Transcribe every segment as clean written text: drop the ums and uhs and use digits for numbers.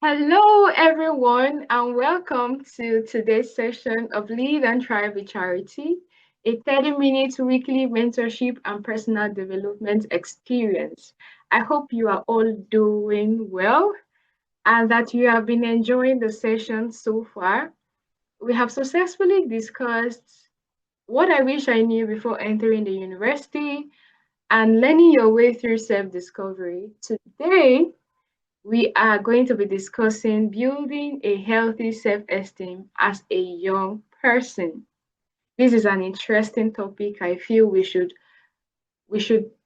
Hello, everyone, and welcome to today's session of Lead and Thrive with Charity, a 30-minute weekly mentorship and personal development experience. I hope you are all doing well and that you have been enjoying the session so far. We have successfully discussed what I wish I knew before entering the university and learning your way through self discovery. Today, we are going to be discussing building a healthy self esteem as a young person. This is an interesting topic I feel we should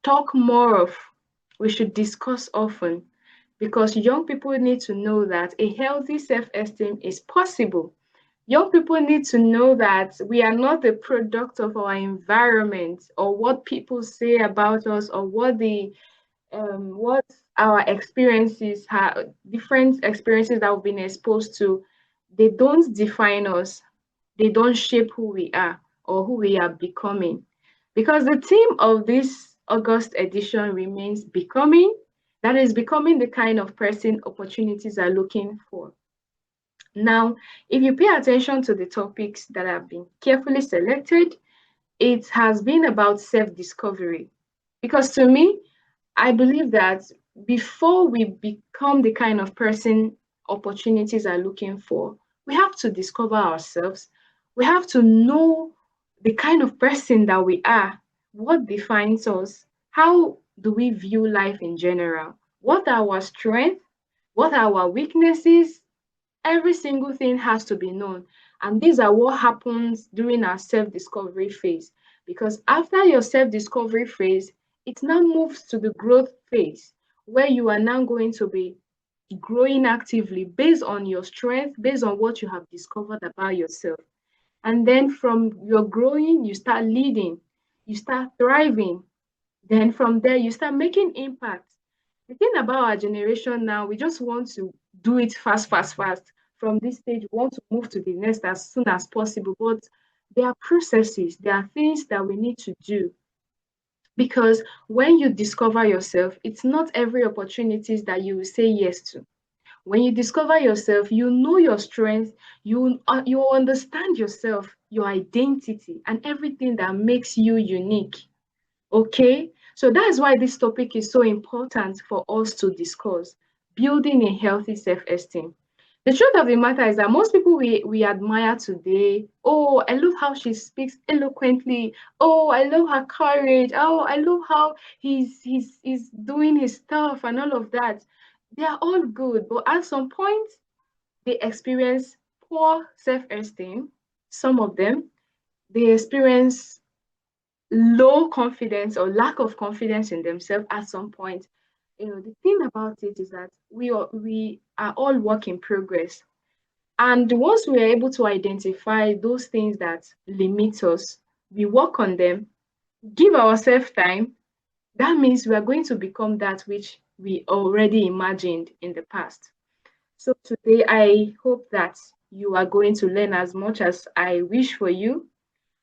talk more of, we should discuss often because young people need to know that a healthy self esteem is possible. Young people need to know that we are not a product of our environment or what people say about us or what our experiences have different experiences that we've been exposed to. They don't define us, they don't shape who we are or who we are becoming, because the theme of this August edition remains becoming, that is becoming the kind of person opportunities are looking for. Now, if you pay attention to the topics that have been carefully selected, it has been about self-discovery, because to me, I believe that before we become the kind of person opportunities are looking for, we have to discover ourselves. We have to know the kind of person that we are, what defines us, how do we view life in general, what are our strengths, what are our weaknesses. Every single thing has to be known. And these are what happens during our self discovery phase. Because after your self discovery phase, it now moves to the growth phase where you are now going to be growing actively based on your strength, based on what you have discovered about yourself. And then from your growing, you start leading, you start thriving. Then from there, you start making impact. The thing about our generation now, we just want to do it fast, fast, fast. From this stage, we want to move to the next as soon as possible. But there are processes, there are things that we need to do. Because when you discover yourself, it's not every opportunities that you will say yes to. When you discover yourself, you know your strengths, you understand yourself, your identity, and everything that makes you unique. Okay, so that's why this topic is so important for us to discuss building a healthy self esteem. The truth of the matter is that most people we admire today, oh, I love how she speaks eloquently. Oh, I love her courage. Oh, I love how he's doing his stuff and all of that. They are all good, but at some point, they experience poor self esteem. Some of them, they experience low confidence or lack of confidence in themselves at some point. The thing about it is that we are all work in progress. And once we are able to identify those things that limit us, we work on them, give ourselves time, that means we are going to become that which we already imagined in the past. So today, I hope that you are going to learn as much as I wish for you.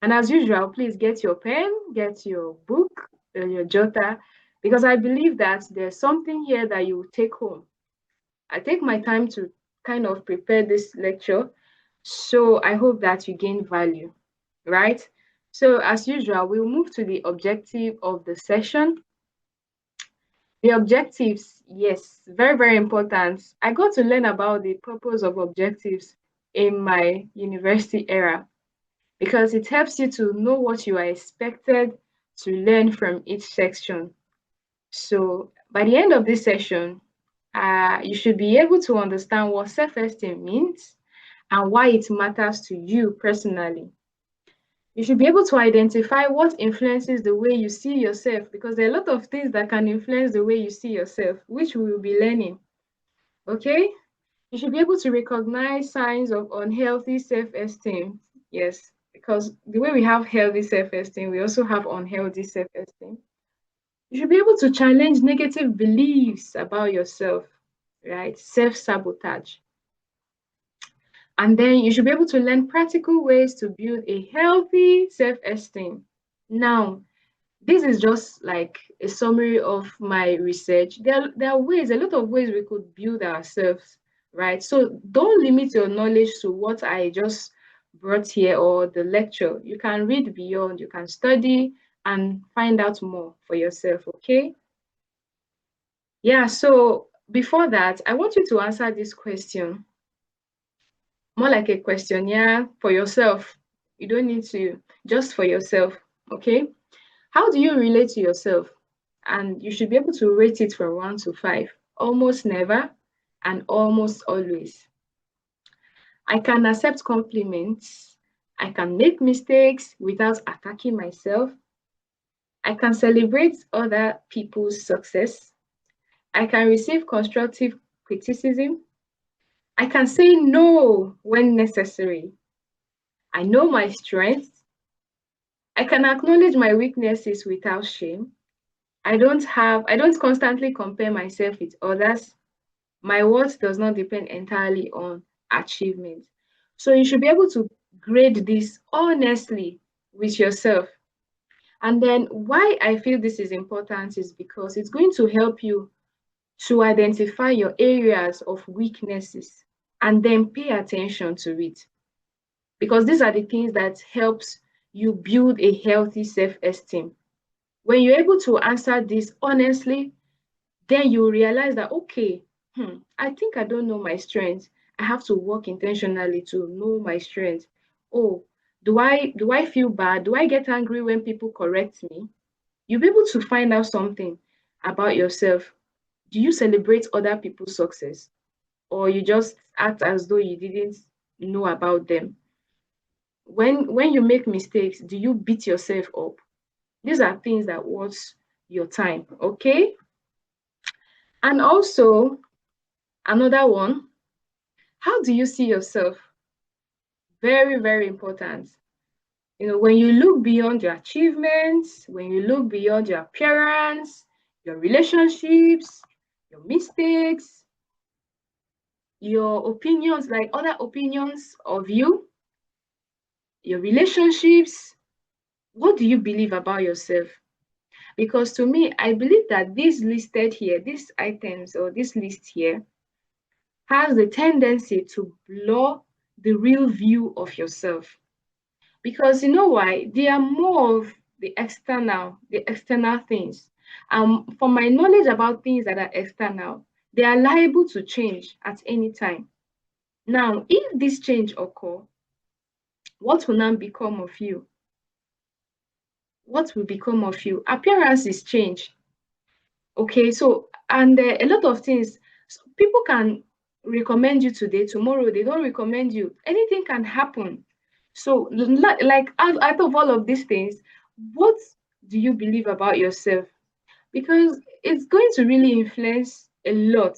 And as usual, please get your pen, get your book, your jotter, because I believe that there's something here that you will take home. I take my time to kind of prepare this lecture, so I hope that you gain value, right? So as usual, we'll move to the objective of the session. The objectives, yes, very, very important. I got to learn about the purpose of objectives in my university era because it helps you to know what you are expected to learn from each section. So by the end of this session, you should be able to understand what self-esteem means and why it matters to you personally. You should be able to identify what influences the way you see yourself, because there are a lot of things that can influence the way you see yourself, which we will be learning. Okay? You should be able to recognize signs of unhealthy self-esteem. Yes, because the way we have healthy self-esteem, we also have unhealthy self-esteem. You should be able to challenge negative beliefs about yourself, right? Self-sabotage. And then you should be able to learn practical ways to build a healthy self-esteem. Now, this is just like a summary of my research. There are ways, a lot of ways we could build ourselves. right? So don't limit your knowledge to what I just brought here or the lecture. You can read beyond, you can study and find out more for yourself, okay? Yeah, so before that, I want you to answer this question, more like a questionnaire for yourself. You don't need to, just for yourself, okay? How do you relate to yourself? And you should be able to rate it from 1 to 5. Almost never and almost always. I can accept compliments. I can make mistakes without attacking myself. I can celebrate other people's success. I can receive constructive criticism. I can say no when necessary. I know my strengths. I can acknowledge my weaknesses without shame. I don't constantly compare myself with others. My worth does not depend entirely on achievement. So you should be able to grade this honestly with yourself. And then why I feel this is important is because it's going to help you to identify your areas of weaknesses and then pay attention to it. Because these are the things that helps you build a healthy self-esteem. When you're able to answer this honestly, then you realize that, okay, I think I don't know my strengths. I have to work intentionally to know my strengths. Oh, do I feel bad? Do I get angry when people correct me? You'll be able to find out something about yourself. Do you celebrate other people's success? Or you just act as though you didn't know about them? When you make mistakes, do you beat yourself up? These are things that worth your time, okay? And also, another one, how do you see yourself? Very, very important. When you look beyond your achievements, when you look beyond your appearance, your relationships, your mistakes, your opinions, like other opinions of you, your relationships, what do you believe about yourself? Because to me, I believe that these listed here, these items or this list here, has the tendency to blur the real view of yourself. Because you know why? They are more of the external things. From my knowledge about things that are external, they are liable to change at any time. Now, if this change occur, what will now become of you? What will become of you? Appearances change. Okay, so and a lot of things, people can recommend you today, tomorrow they don't recommend you. Anything can happen. So, like out of all of these things, what do you believe about yourself? Because it's going to really influence a lot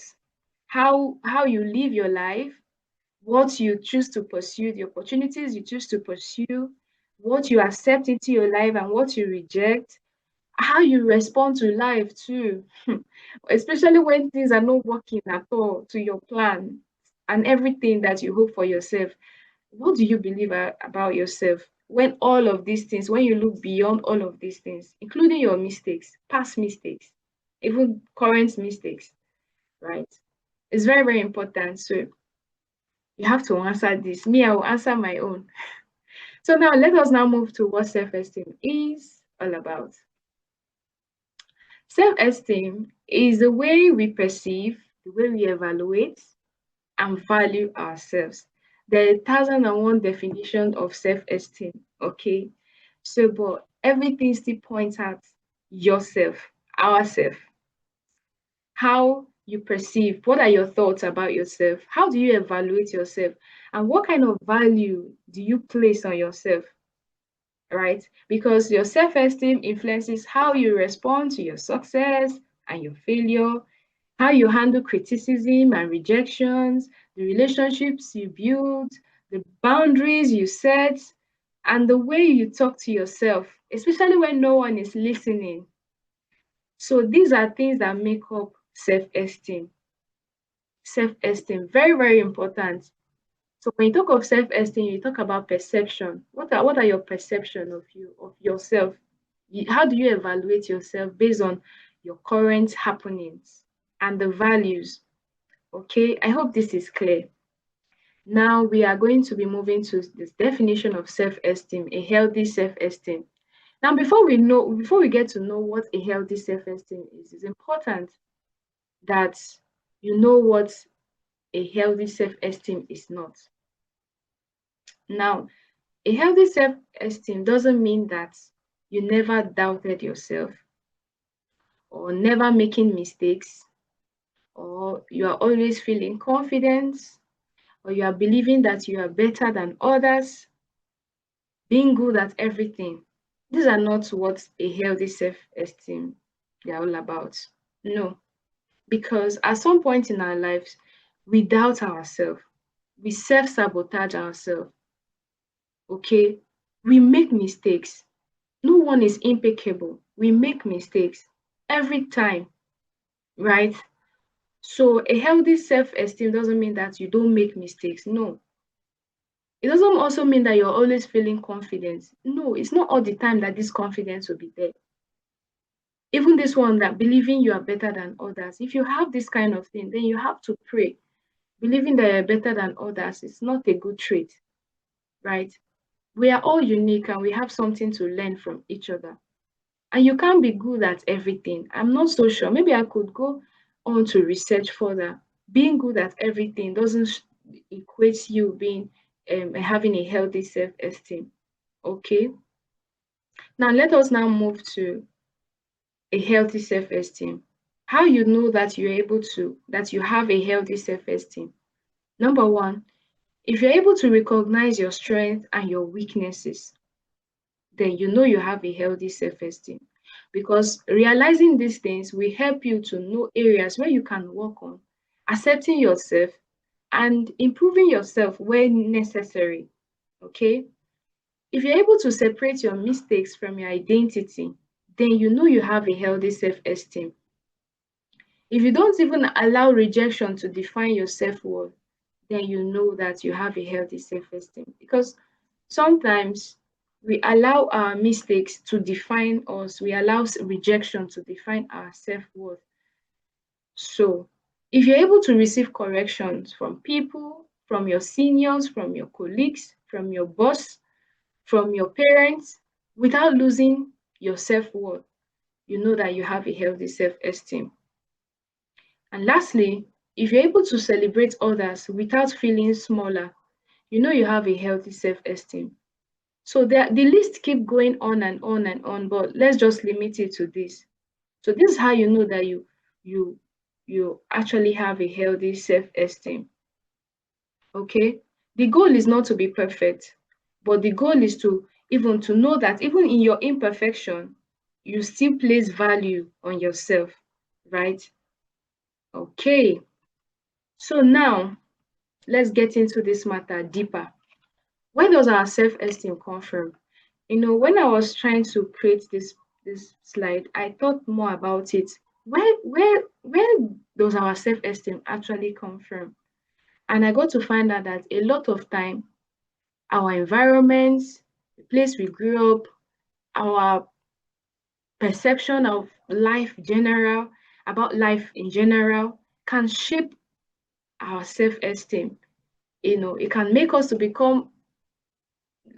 how you live your life, what you choose to pursue, the opportunities you choose to pursue, what you accept into your life and what you reject, how you respond to life too, especially when things are not working at all to your plan and everything that you hope for yourself. What do you believe about yourself when all of these things, when you look beyond all of these things, including your mistakes, past mistakes, even current mistakes, right? It's very, very important. So you have to answer this. Me, I will answer my own. So now let us now move to what self-esteem is all about. Self-esteem is the way we perceive, the way we evaluate and value ourselves. There are 1,001 definition of self-esteem, okay? So, but everything still points at yourself, ourself, how you perceive, what are your thoughts about yourself? How do you evaluate yourself? And what kind of value do you place on yourself, right? Because your self-esteem influences how you respond to your success and your failure, how you handle criticism and rejections, the relationships you build, the boundaries you set, and the way you talk to yourself, especially when no one is listening. So these are things that make up self-esteem. Self-esteem, very, very important. So when you talk of self-esteem, you talk about perception. What are your perception of you, of yourself? How do you evaluate yourself based on your current happenings and the values? Okay, I hope this is clear. Now we are going to be moving to this definition of self-esteem, a healthy self-esteem. Now, before we get to know what a healthy self-esteem is, it's important that you know what a healthy self-esteem is not. Now, a healthy self-esteem doesn't mean that you never doubted yourself or never making mistakes or you are always feeling confident or you are believing that you are better than others, being good at everything. These are not what a healthy self-esteem they're all about. No, because at some point in our lives, we doubt ourselves, we self-sabotage ourselves, okay? We make mistakes. No one is impeccable. We make mistakes every time, right? So a healthy self-esteem doesn't mean that you don't make mistakes. No. It doesn't also mean that you're always feeling confident. No, it's not all the time that this confidence will be there. Even this one that believing you are better than others. If you have this kind of thing, then you have to pray. Believing that you're better than others is not a good trait, right? We are all unique and we have something to learn from each other. And you can't be good at everything. I'm not so sure. Maybe I could go on to research further. Being good at everything doesn't equate you being having a healthy self-esteem. Okay. Now let us now move to a healthy self-esteem. How you know that you have a healthy self-esteem. Number one, if you're able to recognize your strengths and your weaknesses, then you know you have a healthy self-esteem. Because realizing these things will help you to know areas where you can work on, accepting yourself and improving yourself when necessary. Okay? If you're able to separate your mistakes from your identity, then you know you have a healthy self-esteem. If you don't even allow rejection to define your self-worth, then you know that you have a healthy self-esteem. Because sometimes we allow our mistakes to define us, we allow rejection to define our self-worth. So, if you're able to receive corrections from people, from your seniors, from your colleagues, from your boss, from your parents, without losing your self-worth, you know that you have a healthy self-esteem. And lastly, if you're able to celebrate others without feeling smaller, you know you have a healthy self-esteem. So the list keep going on and on and on, but let's just limit it to this. So this is how you know that you you actually have a healthy self-esteem. Okay? The goal is not to be perfect, but the goal is to know that even in your imperfection, you still place value on yourself, right? Okay. So now let's get into this matter deeper. Where does our self-esteem come from? When I was trying to create this slide, I thought more about it. Where does our self-esteem actually come from? And I got to find out that a lot of time, our environment, the place we grew up, our perception of life in general, can shape our self-esteem. It can make us to become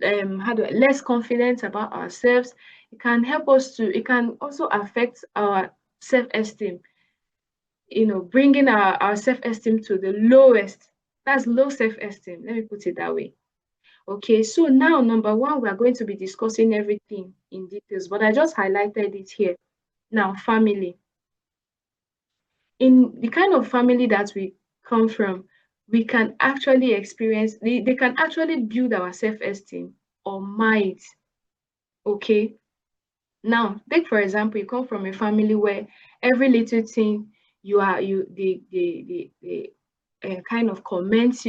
less confident about ourselves. It can also affect our self-esteem, bringing our self-esteem to the lowest. That's low self-esteem, let me put it that way. Okay, so now number one, we are going to be discussing everything in details, but I just highlighted it here. Now, family. In the kind of family that we come from, we can actually experience, they can actually build our self-esteem or might. Okay. Now, take for example, you come from a family where every little thing you are you they kind of comments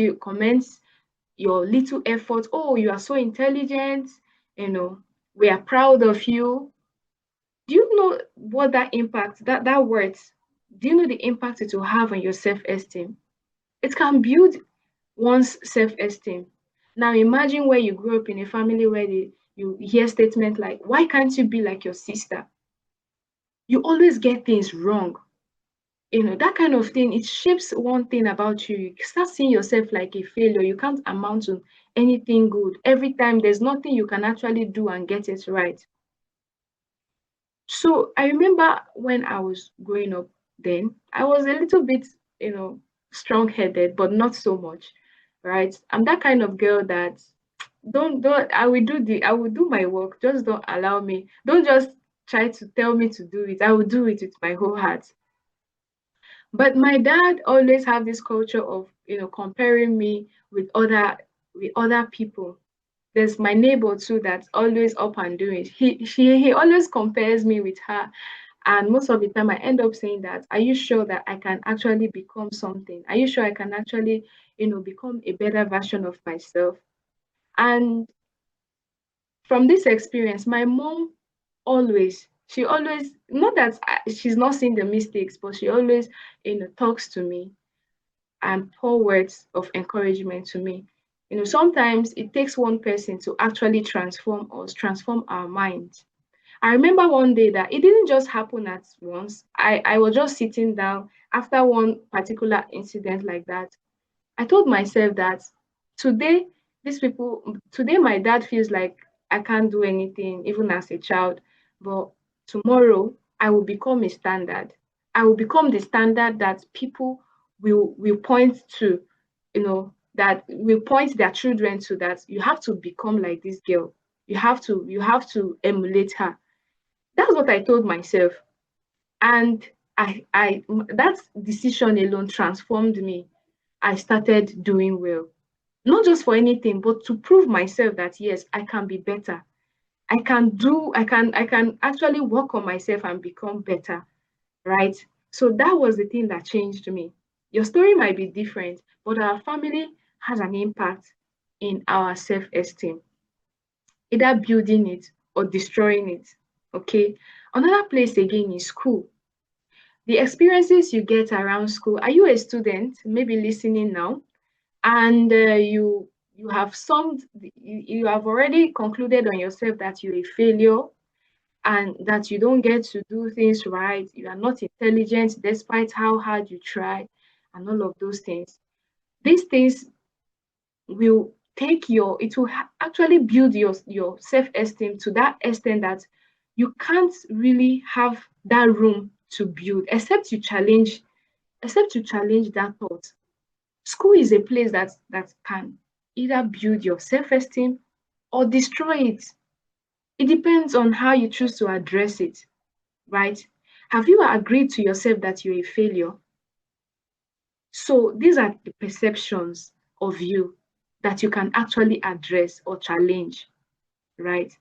your little effort. Oh, you are so intelligent, you know, we are proud of you. Do you know what that impact that words? Do you know the impact it will have on your self-esteem? It can build one's self-esteem. Now imagine where you grew up in a family where you hear statements like, why can't you be like your sister? You always get things wrong. That kind of thing, it shapes one thing about you. You start seeing yourself like a failure. You can't amount to anything good. Every time there's nothing you can actually do and get it right. So I remember when I was growing up then, I was a little bit, you know, strong-headed, but not so much, right? I'm that kind of girl that don't I will do my work. Just don't allow me. Don't just try to tell me to do it. I will do it with my whole heart. But my dad always have this culture of, comparing me with other people. There's my neighbor too that's always up and doing it. He always compares me with her. And most of the time I end up saying that, are you sure that I can actually become something? Are you sure I can actually, become a better version of myself? And from this experience, my mom she always, not that she's not seeing the mistakes, but she always, talks to me and pour words of encouragement to me. Sometimes it takes one person to actually transform us, transform our minds. I remember one day that it didn't just happen at once. I was just sitting down after one particular incident like that. I told myself that today, today my dad feels like I can't do anything, even as a child, but tomorrow I will become a standard. I will become the standard that people will point to, that will point their children to, that you have to become like this girl. You have to emulate her. That's what I told myself. And that decision alone transformed me. I started doing well, not just for anything, but to prove myself that yes, I can be better. I can actually work on myself and become better, right? So that was the thing that changed me. Your story might be different, but our family has an impact in our self-esteem, either building it or destroying it. Okay. Another place again is school. The experiences you get around school. Are you a student, maybe listening now, and you have you have already concluded on yourself that you're a failure and that you don't get to do things right, you are not intelligent despite how hard you try, and all of those things. These things will it will actually build your self-esteem to that extent that you can't really have that room to build except you challenge that thought. School is a place that can either build your self-esteem or destroy it. It depends on how you choose to address it, right? Have you agreed to yourself that you're a failure? So these are the perceptions of you that you can actually address or challenge, right?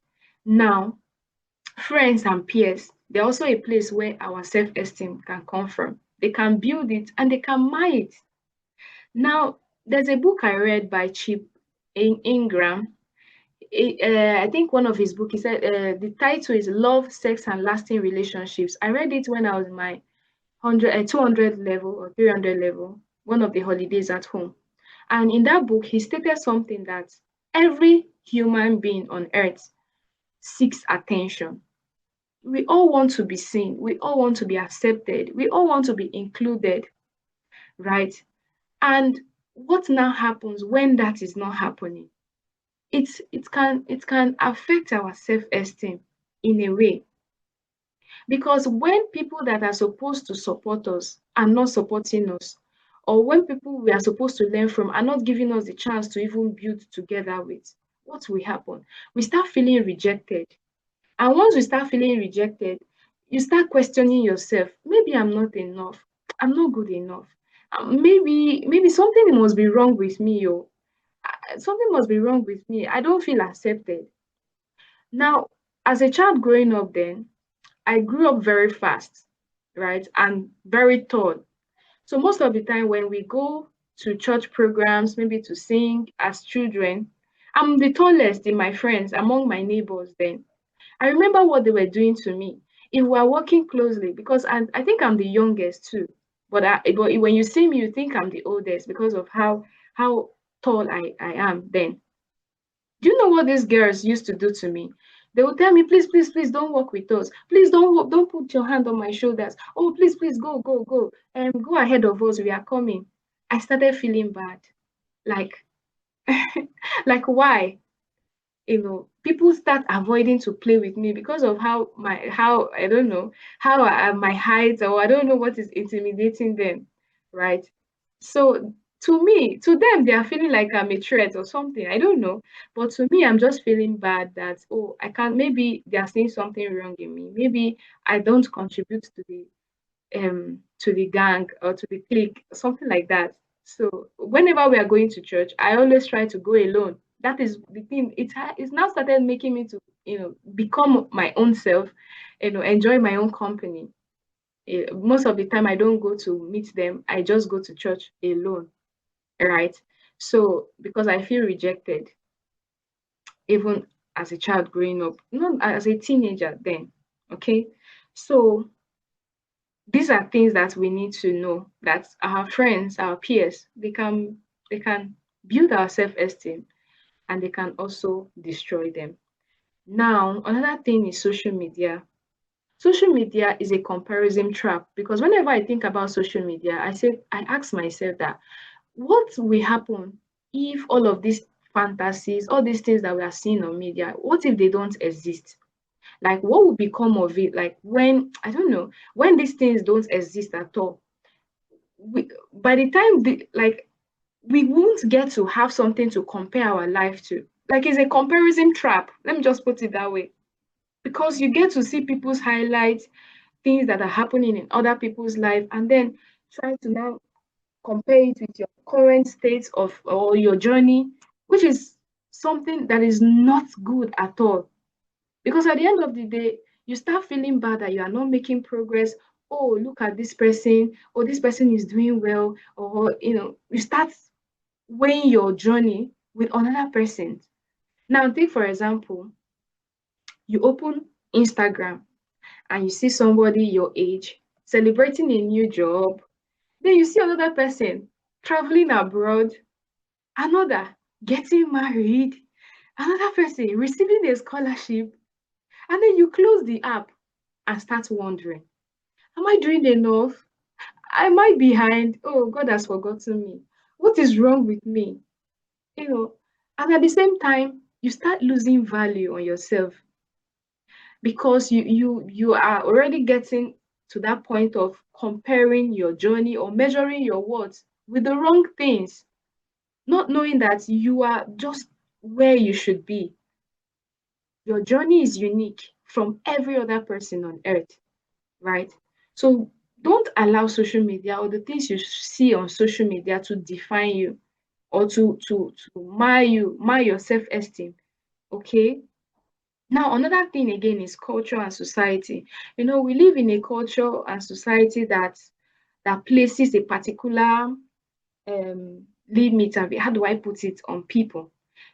Now, friends and peers, they're also a place where our self-esteem can come from. They can build it and they can mine it. Now, there's a book I read by Chip Ingram. I think one of his books, he said the title is Love, Sex, and Lasting Relationships. I read it when I was in my 200 level or 300 level, one of the holidays at home. And in that book, he stated something that every human being on earth seeks attention. We all want to be seen. We all want to be accepted. We all want to be included, right? And what now happens when that is not happening? It can affect our self-esteem in a way, because when people that are supposed to support us are not supporting us, or when people we are supposed to learn from are not giving us the chance to even build together with, what will happen? We start feeling rejected. And once we start feeling rejected, you start questioning yourself. Maybe I'm not enough. I'm not good enough. Maybe something must be wrong with me, or something must be wrong with me. I don't feel accepted. Now, as a child growing up then, I grew up very fast, right? And very tall. So most of the time when we go to church programs, maybe to sing as children, I'm the tallest in my friends, among my neighbors then. I remember what they were doing to me. If we are working closely, because I think I'm the youngest too, but when you see me, you think I'm the oldest because of how tall I am then. Do you know what these girls used to do to me? They will tell me, please, please, please don't work with us. Please don't put your hand on my shoulders. Oh, please, please go, go, go. Go ahead of us. We are coming. I started feeling bad. Like, like why? People start avoiding to play with me because of how I don't know how my height, or I don't know what is intimidating them, right? So to me, to them, they are feeling like I'm a threat or something. I don't know, but to me, I'm just feeling bad that, oh, I can't. Maybe they are seeing something wrong in me. Maybe I don't contribute to the gang or to the clique, something like that. So whenever we are going to church, I always try to go alone. That is the thing. It's now started making me to become my own self, enjoy my own company. Most of the time, I don't go to meet them. I just go to church alone, right? So because I feel rejected, even as a child growing up, not as a teenager then. Okay, so these are things that we need to know, that our friends, our peers, they can build our self-esteem, and they can also destroy them. Now, another thing is social media. Social media is a comparison trap, because whenever I think about social media, I ask myself that what will happen if all of these fantasies, all these things that we are seeing on media, what if they don't exist? Like, what will become of it? Like, when, I don't know, when these things don't exist at all, by the time we won't get to have something to compare our life to. Like, it's a comparison trap. Let me just put it that way. Because you get to see people's highlights, things that are happening in other people's life, and then try to now compare it with your current state of or your journey, which is something that is not good at all. Because at the end of the day, you start feeling bad that you are not making progress. Oh, look at this person. Oh, this person is doing well. Or, you start weighing your journey with another person. Now, take for example, you open Instagram and you see somebody your age celebrating a new job. Then you see another person traveling abroad, another getting married, another person receiving a scholarship. And then you close the app and start wondering, am I doing enough? Am I behind? Oh, God has forgotten me. What is wrong with me? You know, and at the same time, you start losing value on yourself, because you are already getting to that point of comparing your journey or measuring your worth with the wrong things, not knowing that you are just where you should be. Your journey is unique from every other person on earth, right? So don't allow social media or the things you see on social media to define you, or to mar your self-esteem. Okay. Now, another thing again is culture and society. We live in a culture and society that places a particular limit, and how do I put it, on people.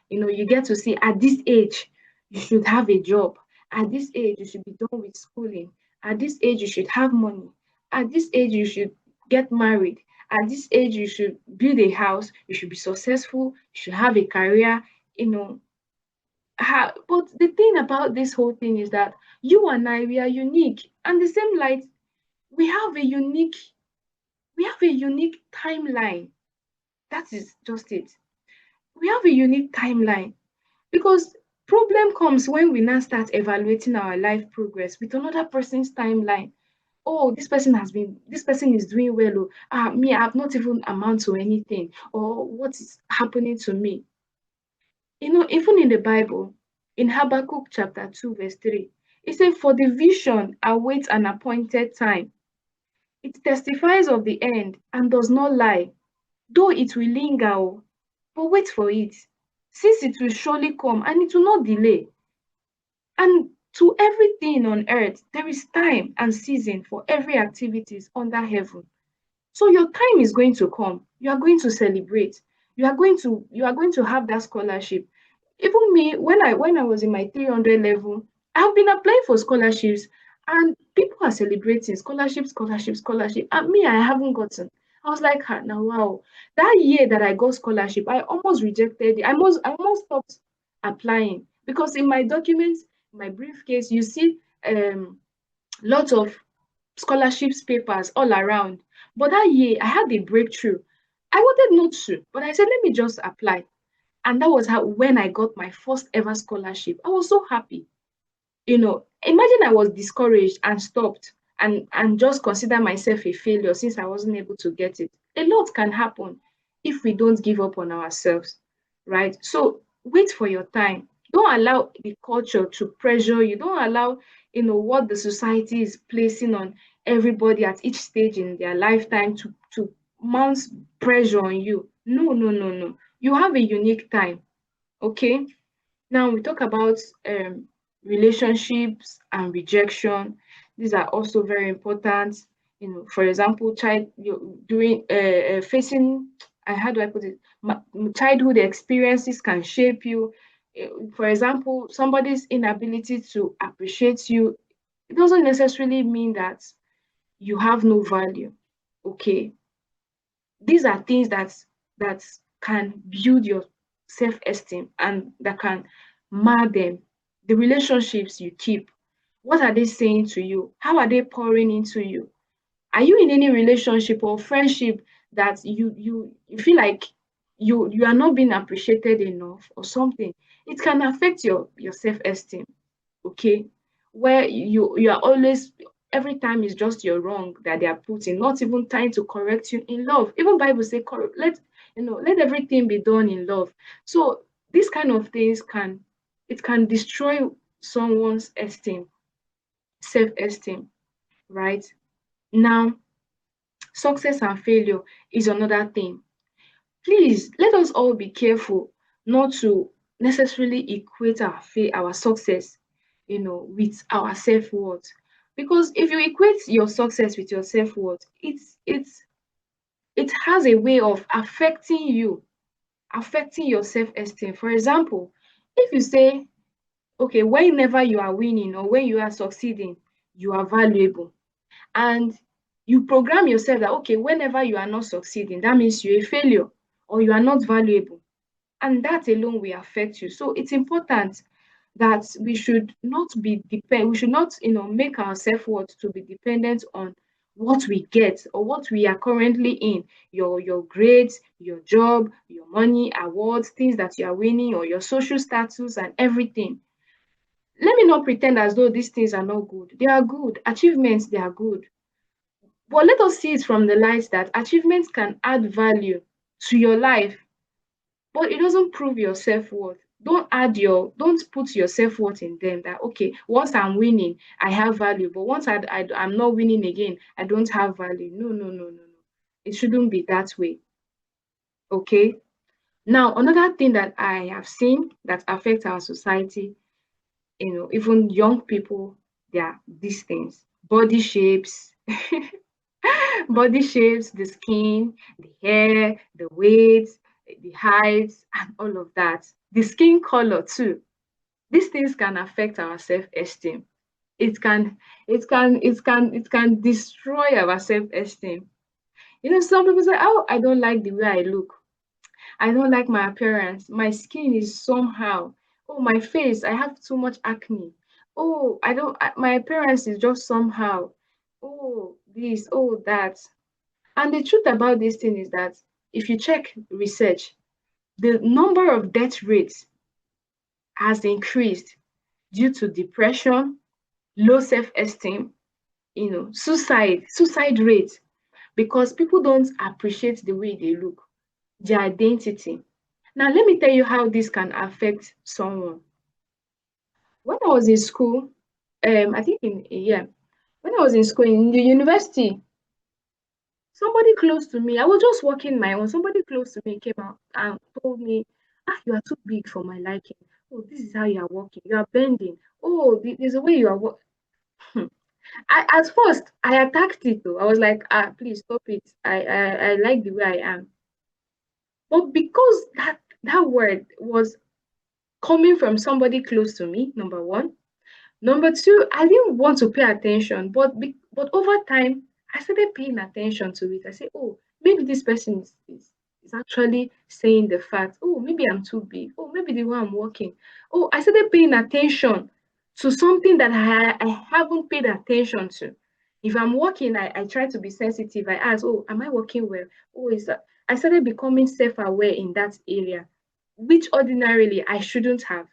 You get to see, at this age you should have a job. At this age you should be done with schooling. At this age you should have money. At this age you should get married. At this age you should build a house. You should be successful. You should have a career. You know, but the thing about this whole thing is that you and I, we are unique. And the same light, we have a unique, timeline. That is just it. We have a unique timeline, because problem comes when we now start evaluating our life progress with another person's timeline. Oh, this person is doing well. Oh, me, I've not even amount to anything. Or what is happening to me? Even in the Bible, in Habakkuk chapter 2, verse 3, it says, for the vision awaits an appointed time. It testifies of the end and does not lie, though it will linger, but wait for it, since it will surely come and it will not delay. And to everything on earth, there is time and season for every activities under heaven. So your time is going to come. You are going to celebrate. You are going to have that scholarship. Even me, when I was in my 300 level, I've been applying for scholarships, and people are celebrating scholarship, scholarship, scholarship. And me, I haven't gotten. I was like, now wow. That year that I got scholarship, I almost rejected it. I almost stopped applying, because in my documents my briefcase, you see lots of scholarships papers all around. But that year, I had a breakthrough. I wanted not to, but I said, let me just apply. And that was how when I got my first ever scholarship. I was so happy. Imagine I was discouraged and stopped and just consider myself a failure since I wasn't able to get it. A lot can happen if we don't give up on ourselves, right? So wait for your time. Don't allow the culture to pressure you. Don't allow what the society is placing on everybody at each stage in their lifetime to mount pressure on you. No, no, no, no. You have a unique time. Okay. Now we talk about relationships and rejection. These are also very important. For example, child you doing facing. How do I put it? Childhood experiences can shape you. For example, somebody's inability to appreciate you, it doesn't necessarily mean that you have no value. Okay, these are things that can build your self-esteem and that can mar them. The relationships you keep, what are they saying to you? How are they pouring into you? Are you in any relationship or friendship that you feel like you are not being appreciated enough or something? It can affect your self-esteem. Okay, where you are always, every time is just your wrong that they are putting, not even trying to correct you in love. Even Bible say let everything be done in love. So these kind of things can destroy someone's esteem, self-esteem, right? Now, success and failure is another thing. Please let us all be careful not to necessarily equate our success, with our self-worth. Because if you equate your success with your self-worth, it has a way of affecting you, affecting your self-esteem. For example, if you say, okay, whenever you are winning or when you are succeeding, you are valuable. And you program yourself that, okay, whenever you are not succeeding, that means you're a failure or you are not valuable, and that alone will affect you. So it's important that we should not we should not make our self-worth to be dependent on what we get or what we are currently in, your grades, your job, your money, awards, things that you are winning, or your social status and everything. Let me not pretend as though these things are not good. They are good achievements, they are good, but let us see it from the light that achievements can add value to your life, but it doesn't prove your self-worth. Don't put your self-worth in them that, okay, once I'm winning, I have value, but once I'm not winning again, I don't have value. No, no, no, no, no. It shouldn't be that way. Okay. Now, another thing that I have seen that affects our society, even young people, they are these things. Body shapes, body shapes, the skin, the hair, the weight, the height, and all of that. The skin color too. These things can affect our self-esteem. It can, it can destroy our self-esteem. Some people say, "Oh, I don't like the way I look. I don't like my appearance. My skin is somehow. Oh, my face, I have too much acne. Oh, I don't. My appearance is just somehow. Oh, this, oh, that." And the truth about this thing is that if you check research, the number of death rates has increased due to depression, low self-esteem, suicide rate, because people don't appreciate the way they look, their identity. Now, let me tell you how this can affect someone. When I was in school, I think when I was in school in the university, somebody close to me, I was just walking my own. Somebody close to me came out and told me, "Ah, you are too big for my liking. Oh, this is how you are walking. You are bending. Oh, there's a way you are walking." At first, I attacked it though. I was like, "Ah, please stop it. I like the way I am." But because that word was coming from somebody close to me, number one. Number two, I didn't want to pay attention, but over time, I started paying attention to it. I said, "Oh, maybe this person is actually saying the fact. Oh, maybe I'm too big. Oh, maybe the way I'm walking." Oh, I started paying attention. to something that I haven't paid attention to. If I'm working, I try to be sensitive. I ask, oh, am I working well? Oh, is that I started becoming self-aware in that area, which ordinarily I shouldn't have.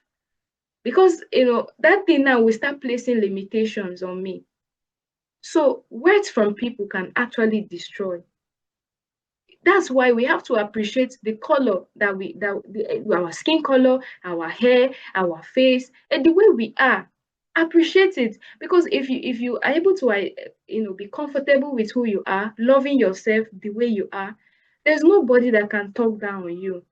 Because that thing now will start placing limitations on me. So words from people can actually destroy. That's why we have to appreciate the color our skin color, our hair, our face, and the way we are. Appreciate it, because if you are able to be comfortable with who you are, loving yourself the way you are, there's nobody that can talk down on you.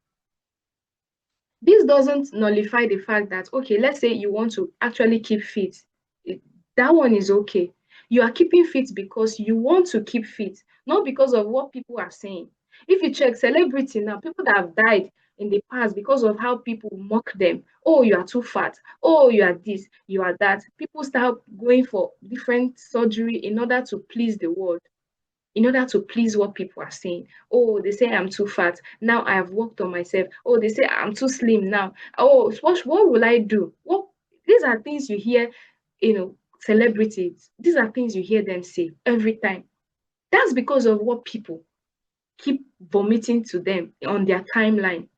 This doesn't nullify the fact that, okay, let's say you want to actually keep fit. It- that one is okay. You are keeping fit because you want to keep fit, not because of what people are saying. If you check celebrity now, people that have died in the past because of how people mock them. Oh, you are too fat. Oh, you are this, you are that. People start going for different surgery in order to please the world, in order to please what people are saying. Oh, they say I'm too fat. Now I have worked on myself. Oh, they say I'm too slim now. Oh, what will I do? What These are things you hear, celebrities. These are things you hear them say every time. That's because of what people keep vomiting to them on their timeline.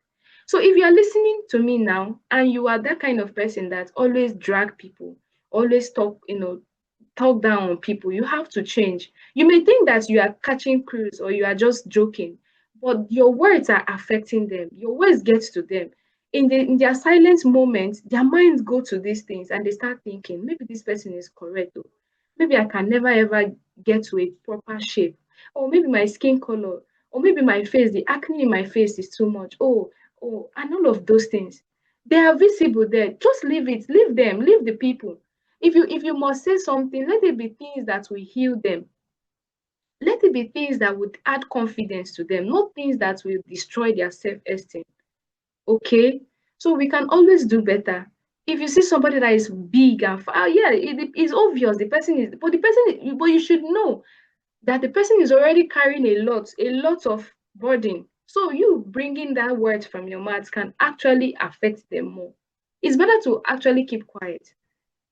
So if you are listening to me now and you are that kind of person that always drag people, always talk down on people, you have to change. You may think that you are catching cruise or you are just joking, but your words are affecting them. Your words get to them. In their silent moments, their minds go to these things and they start thinking, maybe this person is correct. Though. Maybe I can never ever get to a proper shape. Or maybe my skin color, or maybe my face, the acne in my face is too much. And all of those things. They are visible there. Just leave it, leave them, leave the people. If you must say something, let it be things that will heal them. Let it be things that would add confidence to them, not things that will destroy their self-esteem. Okay? So we can always do better. If you see somebody that is big and yeah, it is obvious the person is, but you should know that the person is already carrying a lot of burden. So you bringing that word from your mouth can actually affect them more. It's better to actually keep quiet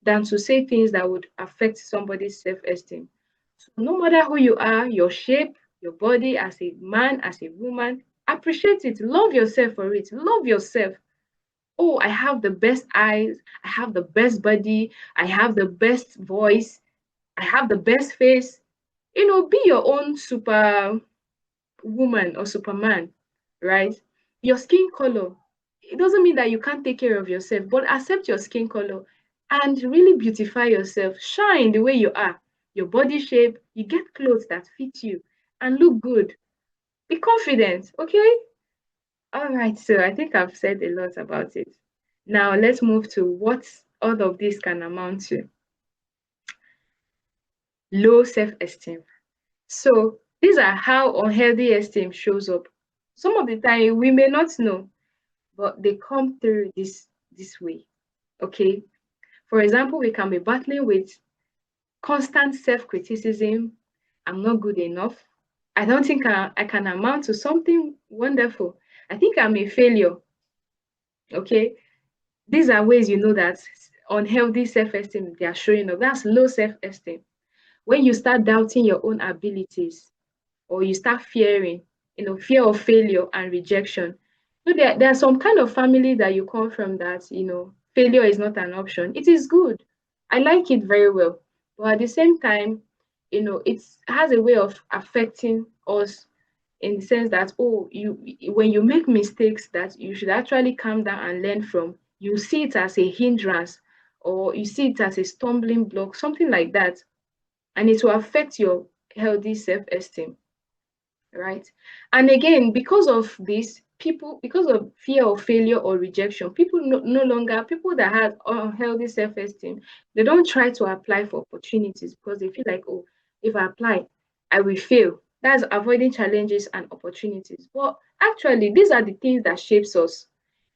than to say things that would affect somebody's self-esteem. So no matter who you are, your shape, your body, as a man, as a woman, appreciate it. Love yourself for it. Love yourself. Oh, I have the best eyes. I have the best body. I have the best voice. I have the best face. Be your own super woman or superman, right? Your skin color, it doesn't mean that you can't take care of yourself, but accept your skin color and really beautify yourself. Shine the way you are, your body shape, you get clothes that fit you and look good. Be confident, okay? All right, so I think I've said a lot about it. Now let's move to what all of this can amount to. Low self-esteem. So these are how unhealthy esteem shows up. Some of the time we may not know, but they come through this way. Okay. For example, we can be battling with constant self-criticism. I'm not good enough. I don't think I can amount to something wonderful. I think I'm a failure. Okay. These are ways you know that unhealthy self-esteem they are showing up. That's low self-esteem. When you start doubting your own abilities, or you start fearing, fear of failure and rejection. So there are some kind of family that you come from that, failure is not an option. It is good. I like it very well. But at the same time, it has a way of affecting us in the sense that, oh, when you make mistakes that you should actually calm down and learn from, you see it as a hindrance or you see it as a stumbling block, something like that. And it will affect your healthy self-esteem, right? And again, because of this, because of fear of failure or rejection, people no longer, people that have unhealthy self-esteem, they don't try to apply for opportunities because they feel like, oh, if I apply, I will fail. That's avoiding challenges and opportunities. But actually, these are the things that shapes us.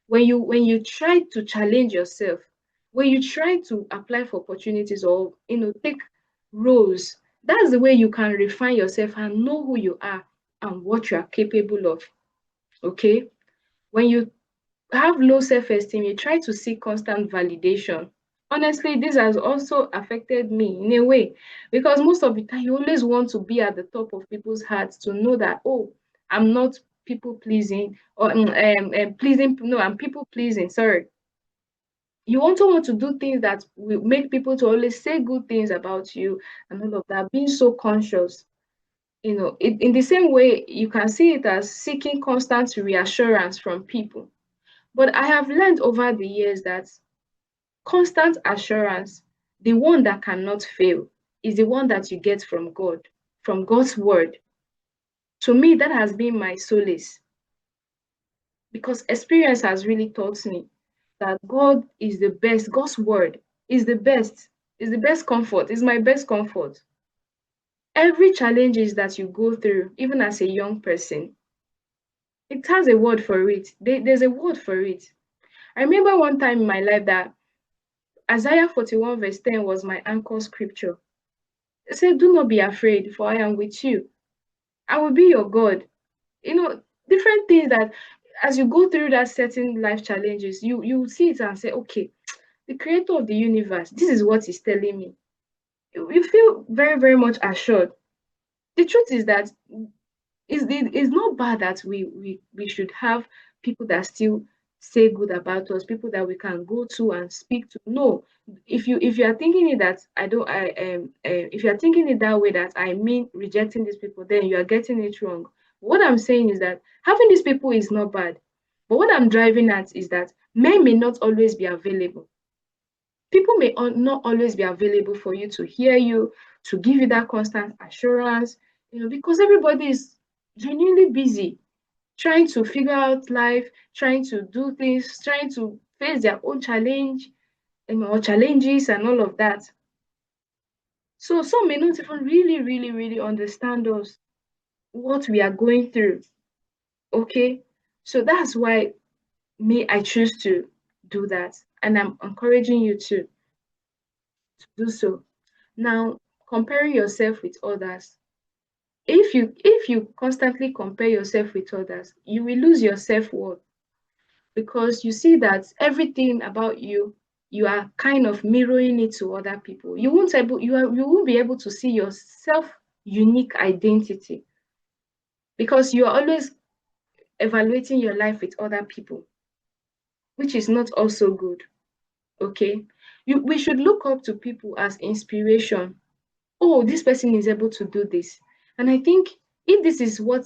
When you try to challenge yourself, when you try to apply for opportunities or take roles, that's the way you can refine yourself and know who you are and what you are capable of. Okay. When you have low self-esteem, you try to seek constant validation. Honestly, this has also affected me in a way, because most of the time you always want to be at the top of people's hearts, to know that, oh, I'm not people pleasing, or pleasing, no, I'm people pleasing, sorry. You also want to do things that will make people to always say good things about you and all of that, being so conscious. In the same way, you can see it as seeking constant reassurance from people. But I have learned over the years that constant assurance, the one that cannot fail, is the one that you get from God, from God's word. To me, that has been my solace, because experience has really taught me that God is the best. God's word is the best, is the best comfort, is my best comfort. Every challenges that you go through, even as a young person, it has a word for it. There's a word for it. I remember one time in my life that Isaiah 41 verse 10 was my anchor scripture. It said, "Do not be afraid, for I am with you. I will be your God." Different things that, as you go through that certain life challenges, you see it and say, okay, the creator of the universe, this is what he's telling me. You feel very, very much assured. The truth is that it's not bad that we should have people that still say good about us, people that we can go to and speak to. No, if you are thinking it that I don't I if you are thinking it that way, that I mean rejecting these people, then you are getting it wrong. What I'm saying is that having these people is not bad, but what I'm driving at is that men may not always be available. People may not always be available for you, to hear you, to give you that constant assurance, because everybody is genuinely busy trying to figure out life, trying to do things, trying to face their own challenge, or challenges and all of that. So some may not even really, really, really understand us, what we are going through. Okay. So that's why I choose to do that. And I'm encouraging you to do so. Now, comparing yourself with others. If you constantly compare yourself with others, you will lose your self-worth, because you see that everything about you are kind of mirroring it to other people. You won't be able to see your self unique identity, because you are always evaluating your life with other people, which is not also good. Okay, we should look up to people as inspiration. Oh, this person is able to do this. And I think, if this is what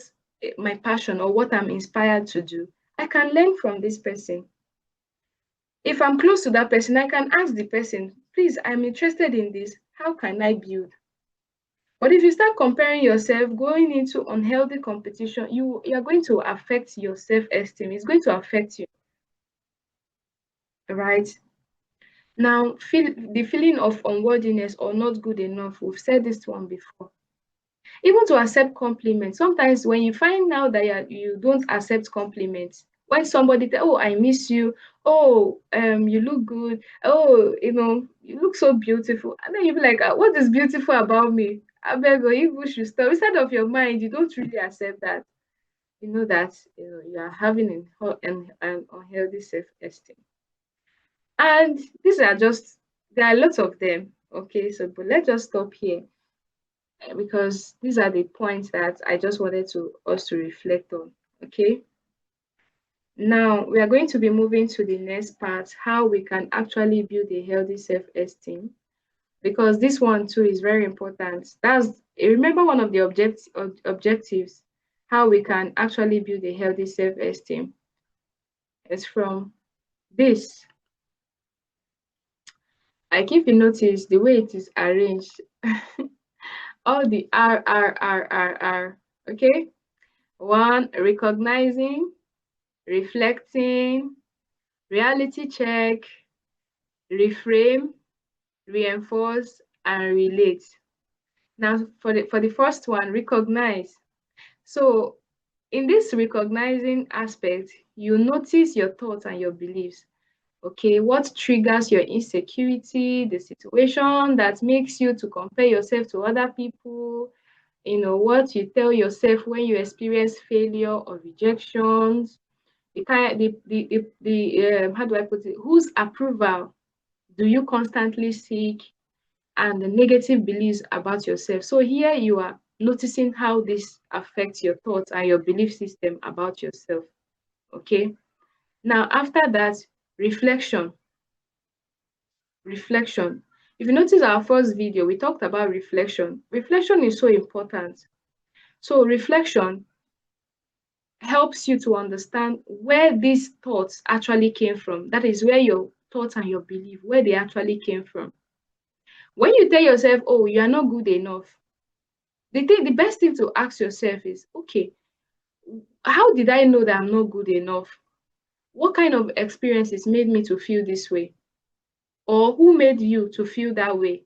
my passion, or what I'm inspired to do, I can learn from this person. If I'm close to that person, I can ask the person, please, I'm interested in this. How can I build? But if you start comparing yourself, going into unhealthy competition, you're going to affect your self-esteem. It's going to affect you, right? Now, the feeling of unworthiness or not good enough. We've said this one before. Even to accept compliments, sometimes when you find out that you don't accept compliments, when somebody tell, oh, I miss you, oh, you look good, oh, you look so beautiful, and then you be like, what is beautiful about me? I beg you should stop. Instead of your mind, you don't really accept that. You know that you are having an unhealthy self-esteem. And these are just, there are lots of them. Okay, so but let's just stop here, because these are the points that I just wanted to us to reflect on. Okay. Now we are going to be moving to the next part, how we can actually build a healthy self-esteem, because this one too is very important. Remember, one of the objectives, how we can actually build a healthy self-esteem, is from this. Like, if you notice the way it is arranged, all the R. Okay. One, recognizing, reflecting, reality check, reframe, reinforce, and relate. Now, for the first one, recognize. So, in this recognizing aspect, you notice your thoughts and your beliefs. Okay, what triggers your insecurity, the situation that makes you to compare yourself to other people, what you tell yourself when you experience failure or rejections, the kind the how do I put it? Whose approval do you constantly seek, and the negative beliefs about yourself. So here you are noticing how this affects your thoughts and your belief system about yourself. Okay. Now, after that, reflection. Reflection. If you notice our first video, we talked about reflection. Reflection is so important. So, reflection helps you to understand where these thoughts actually came from. That is where your thoughts and your belief, where they actually came from. When you tell yourself, oh, you are not good enough, the best thing to ask yourself is, okay, how did I know that I'm not good enough? What kind of experiences made me to feel this way? Or who made you to feel that way?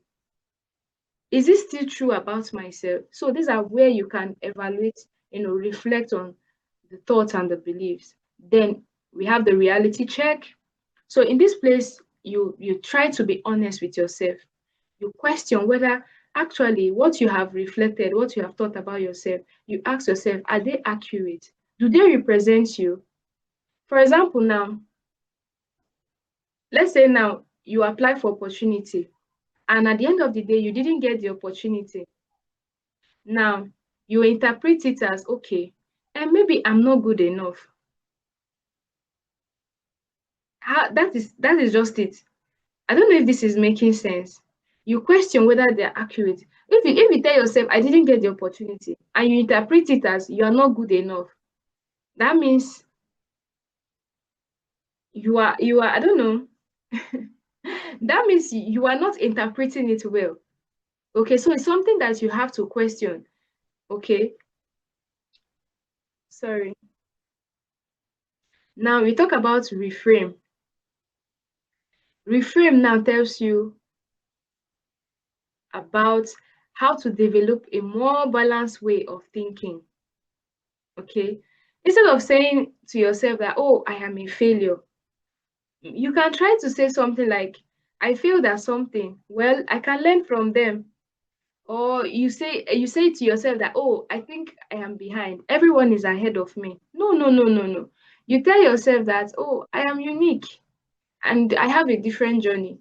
Is it still true about myself? So these are where you can evaluate, reflect on the thoughts and the beliefs. Then we have the reality check. So in this place, you try to be honest with yourself. You question whether actually what you have reflected, what you have thought about yourself, you ask yourself, are they accurate? Do they represent you? For example, now, let's say now you apply for opportunity and at the end of the day, you didn't get the opportunity. Now, you interpret it as, okay, and maybe I'm not good enough. That is just it. I don't know if this is making sense. You question whether they're accurate. If you tell yourself, I didn't get the opportunity, and you interpret it as you are not good enough, that means you are, I don't know. That means you are not interpreting it well. Okay, so it's something that you have to question. Okay, sorry. Now we talk about reframe. Reframe now tells you about how to develop a more balanced way of thinking. Okay, instead of saying to yourself that, oh, I am a failure, you can try to say something like, I failed at something, well, I can learn from them. Or you say to yourself that, oh, I think I am behind, everyone is ahead of me. No, no, no, no, no. You tell yourself that, oh, I am unique and I have a different journey.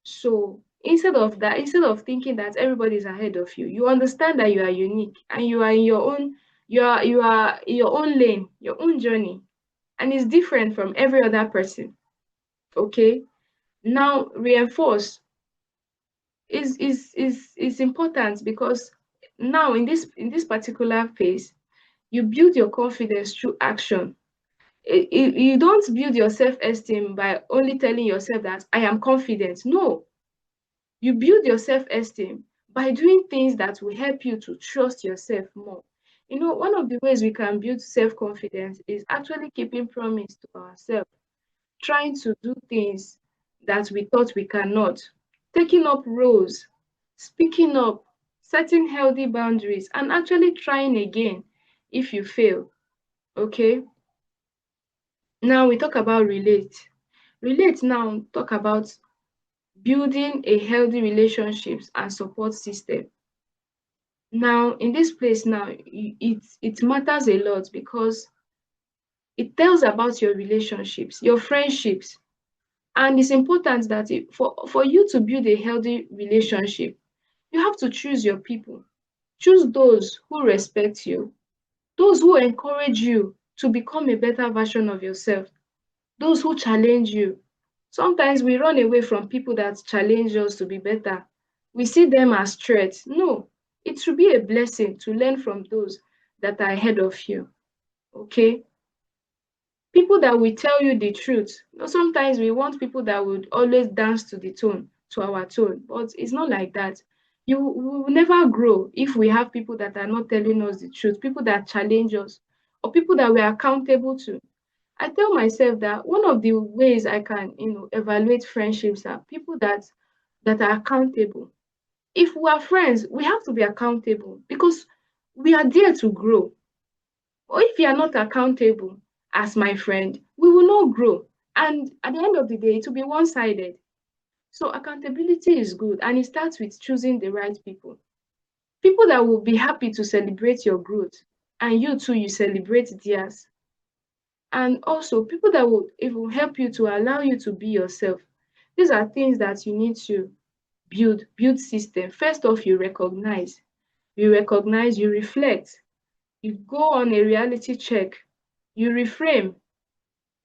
So instead of thinking that everybody is ahead of you, you understand that you are unique and you are in your own, you are in your own lane, your own journey, and it's different from every other person. Okay. Now reinforce is important because now in this particular phase, you build your confidence through action. You don't build your self-esteem by only telling yourself that I am confident. No, you build your self-esteem by doing things that will help you to trust yourself more. One of the ways we can build self-confidence is actually keeping promise to ourselves, trying to do things that we thought we cannot, taking up roles, speaking up, setting healthy boundaries, and actually trying again if you fail. Okay? Now we talk about relate. Relate now talk about building a healthy relationships and support system. Now, in this place now, it matters a lot because it tells about your relationships, your friendships, and it's important that for you to build a healthy relationship, you have to choose your people. Choose those who respect you, those who encourage you to become a better version of yourself, those who challenge you. Sometimes we run away from people that challenge us to be better. We see them as threats. No, it should be a blessing to learn from those that are ahead of you. Okay? People that will tell you the truth. Sometimes we want people that would always dance to the tone, to our tone, but it's not like that. We will never grow if we have people that are not telling us the truth, people that challenge us, or people that we're accountable to. I tell myself that one of the ways I can, evaluate friendships are people that are accountable. If we are friends, we have to be accountable because we are there to grow. Or if you are not accountable as my friend, we will not grow. And at the end of the day, it will be one-sided. So accountability is good, and it starts with choosing the right people. People that will be happy to celebrate your growth, and you too, you celebrate theirs. And also people that will help you to allow you to be yourself. These are things that you need to build system. First off, you recognize, you reflect, you go on a reality check, you reframe,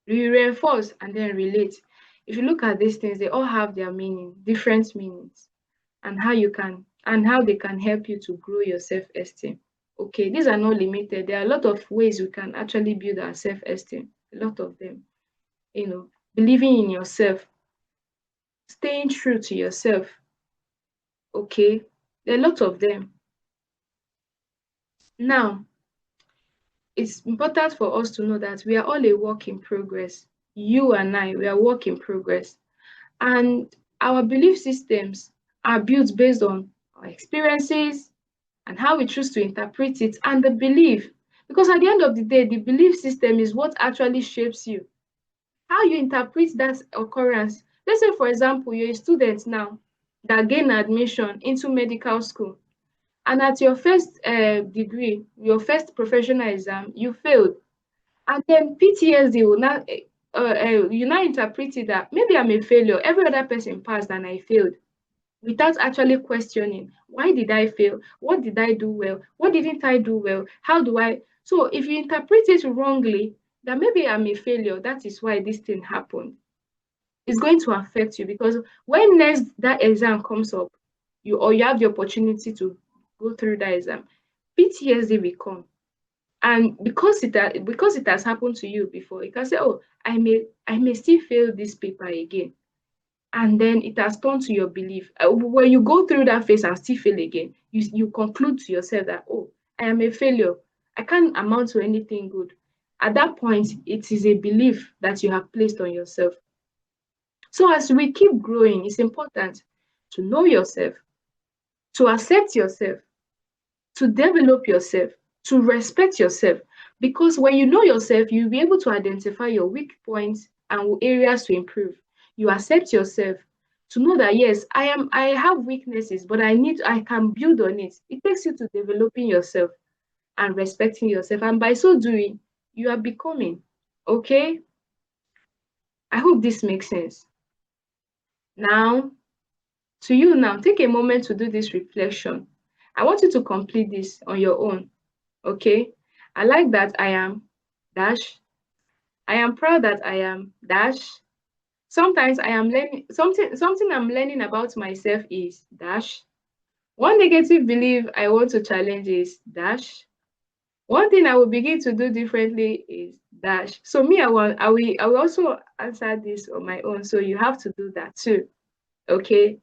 you reinforce, and then relate. If you look at these things, they all have their meaning, different meanings, and how they can help you to grow your self-esteem. Okay, these are not limited. There are a lot of ways we can actually build our self-esteem. A lot of them, believing in yourself, staying true to yourself. Okay, there are a lot of them. Now, it's important for us to know that we are all a work in progress. You and I, we are work in progress. And our belief systems are built based on our experiences and how we choose to interpret it and the belief. Because at the end of the day, the belief system is what actually shapes you. How you interpret that occurrence. Let's say, for example, you're a student now that gain admission into medical school. And at your first degree, your first professional exam, you failed. And then PTSD will now, you now interpret it that maybe I'm a failure. Every other person passed and I failed, without actually questioning, why did I fail? What did I do well? What didn't I do well? How do I? So if you interpret it wrongly, that maybe I'm a failure, that is why this thing happened, it's going to affect you, because when next that exam comes up, you have the opportunity to go through that exam, PTSD will come. And because it has happened to you before, you can say, oh, I may still fail this paper again. And then it has turned to your belief. When you go through that phase and still fail again, you conclude to yourself that, oh, I am a failure, I can't amount to anything good. At that point, it is a belief that you have placed on yourself. So as we keep growing, it's important to know yourself, to accept yourself, to develop yourself, to respect yourself. Because when you know yourself, you'll be able to identify your weak points and areas to improve. You accept yourself to know that yes, I have weaknesses, but I can build on it. It takes you to developing yourself and respecting yourself. And by so doing, you are becoming. Okay? I hope this makes sense. Now, to you now, take a moment to do this reflection. I want you to complete this on your own. Okay, I like that I am dash. I am proud that I am dash. Sometimes I am learning something I'm learning about myself is dash. One negative belief I want to challenge is dash. One thing I will begin to do differently is dash. So me, I will also answer this on my own. So you have to do that too. Okay.